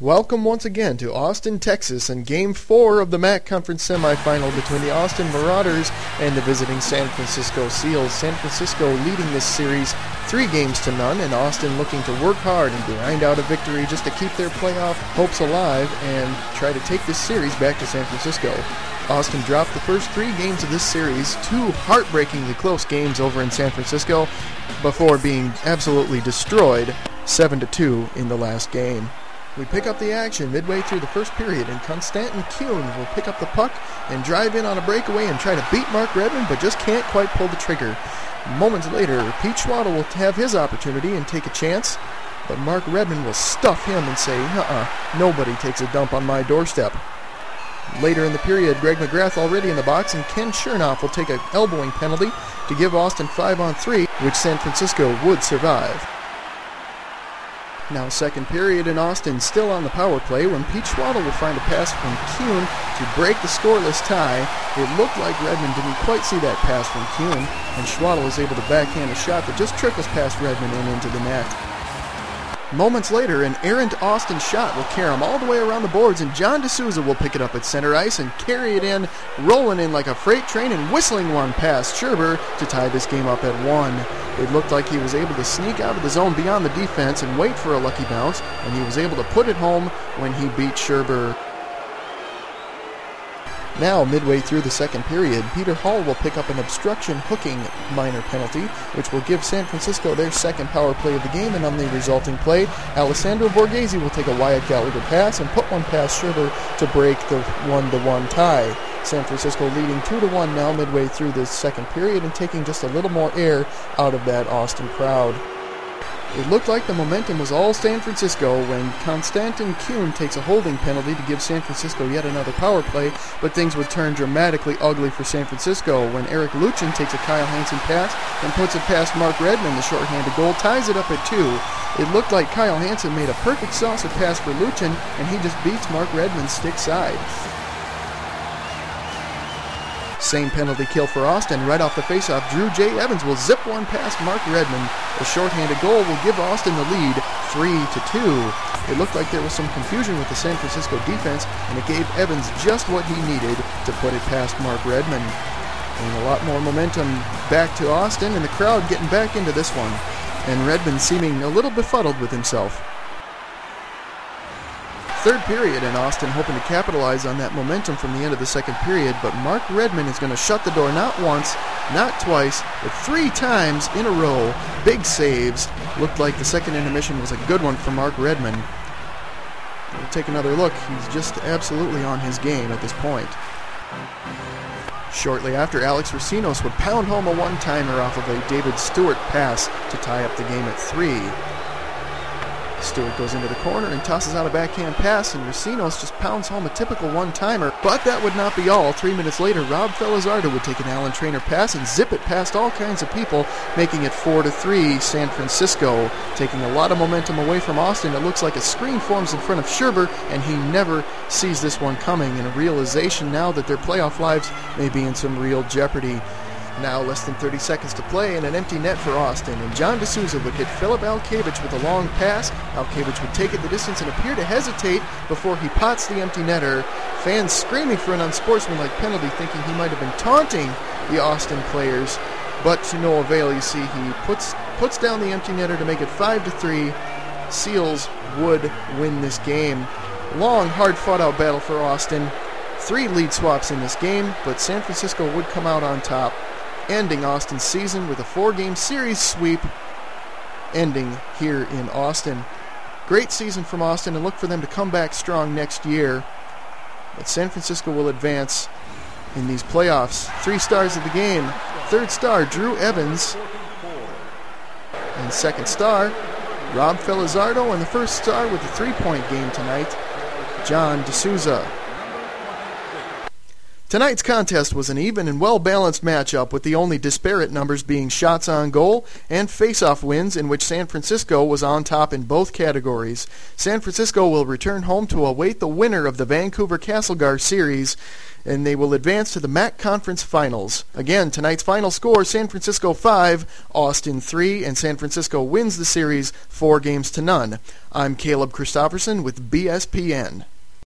Welcome once again to Austin, Texas, and Game 4 of the MACK Conference Semifinal between the Austin Marauders and the visiting San Francisco Seals. San Francisco leading this series 3-0, and Austin looking to work hard and grind out a victory just to keep their playoff hopes alive and try to take this series back to San Francisco. Austin dropped the first 3 games of this series, 2 heartbreakingly close games over in San Francisco, before being absolutely destroyed 7-2 in the last game. We pick up the action midway through the first period, and Konstantin Kuhn will pick up the puck and drive in on a breakaway and try to beat Mark Redmond, but just can't quite pull the trigger. Moments later, Pete Schwaddle will have his opportunity and take a chance, but Mark Redmond will stuff him and say, nobody takes a dump on my doorstep. Later in the period, Greg McGrath already in the box, and Ken Chernoff will take an elbowing penalty to give Austin 5-on-3, which San Francisco would survive. Now second period in Austin, still on the power play, when Pete Schwaddle will find a pass from Kuhn to break the scoreless tie. It looked like Redmond didn't quite see that pass from Kuhn, and Schwaddle was able to backhand a shot that just trickles past Redmond and into the net. Moments later, an errant Austin shot will carry him all the way around the boards, and John D'Souza will pick it up at center ice and carry it in, rolling in like a freight train and whistling one past Scherber to tie this game up at 1. It looked like he was able to sneak out of the zone beyond the defense and wait for a lucky bounce, and he was able to put it home when he beat Scherber. Now, midway through the second period, Peter Hall will pick up an obstruction hooking minor penalty, which will give San Francisco their second power play of the game, and on the resulting play, Alessandro Borghese will take a Wyatt Gallagher pass and put one past Scherber to break the 1-1 tie. San Francisco leading 2-1 now midway through this second period and taking just a little more air out of that Austin crowd. It looked like the momentum was all San Francisco when Konstantin Kuhn takes a holding penalty to give San Francisco yet another power play, but things would turn dramatically ugly for San Francisco when Eric Luchin takes a Kyle Hansen pass and puts it past Mark Redmond. The shorthanded goal ties it up at 2. It looked like Kyle Hansen made a perfect saucer pass for Luchin, and he just beats Mark Redmond's stick side. Same penalty kill for Austin. Right off the faceoff, Drew J. Evans will zip one past Mark Redmond. The shorthanded goal will give Austin the lead 3-2. It looked like there was some confusion with the San Francisco defense, and it gave Evans just what he needed to put it past Mark Redmond. And a lot more momentum back to Austin, and the crowd getting back into this one, and Redmond seeming a little befuddled with himself. Third period in Austin hoping to capitalize on that momentum from the end of the second period, but Mark Redmond is going to shut the door not once, not twice, but 3 times in a row. Big saves. Looked like the second intermission was a good one for Mark Redmond. We'll take another look. He's just absolutely on his game at this point. Shortly after, Alex Racinos would pound home a one-timer off of a David Stewart pass to tie up the game at 3. Stewart goes into the corner and tosses out a backhand pass, and Racinos just pounds home a typical one-timer. But that would not be all. 3 minutes later, Rob Felizardo would take an Alan Trainer pass and zip it past all kinds of people, making it 4-3 San Francisco, taking a lot of momentum away from Austin. It looks like a screen forms in front of Scherber, and he never sees this one coming, and a realization now that their playoff lives may be in some real jeopardy. Now less than 30 seconds to play and an empty net for Austin, and John D'Souza would hit Philip Alkevich with a long pass. Alkevich would take it the distance and appear to hesitate before he pots the empty netter. Fans screaming for an unsportsmanlike penalty, thinking he might have been taunting the Austin players, but to no avail. You see, he puts down the empty netter to make it 5-3. Seals would win this game. Long, hard fought-out battle for Austin. 3 lead swaps in this game, but San Francisco would come out on top, ending Austin's season with a 4-game series sweep, ending here in Austin. Great season from Austin, and look for them to come back strong next year. But San Francisco will advance in these playoffs. 3 stars of the game. Third star, Drew Evans. And second star, Rob Felizardo. And the first star with the 3-point game tonight, John D'Souza. Tonight's contest was an even and well-balanced matchup, with the only disparate numbers being shots on goal and face-off wins, in which San Francisco was on top in both categories. San Francisco will return home to await the winner of the Vancouver-Castlegar series, and they will advance to the MACK Conference Finals. Again, tonight's final score, San Francisco 5, Austin 3, and San Francisco wins the series 4-0. I'm Caleb Christopherson with BSPN.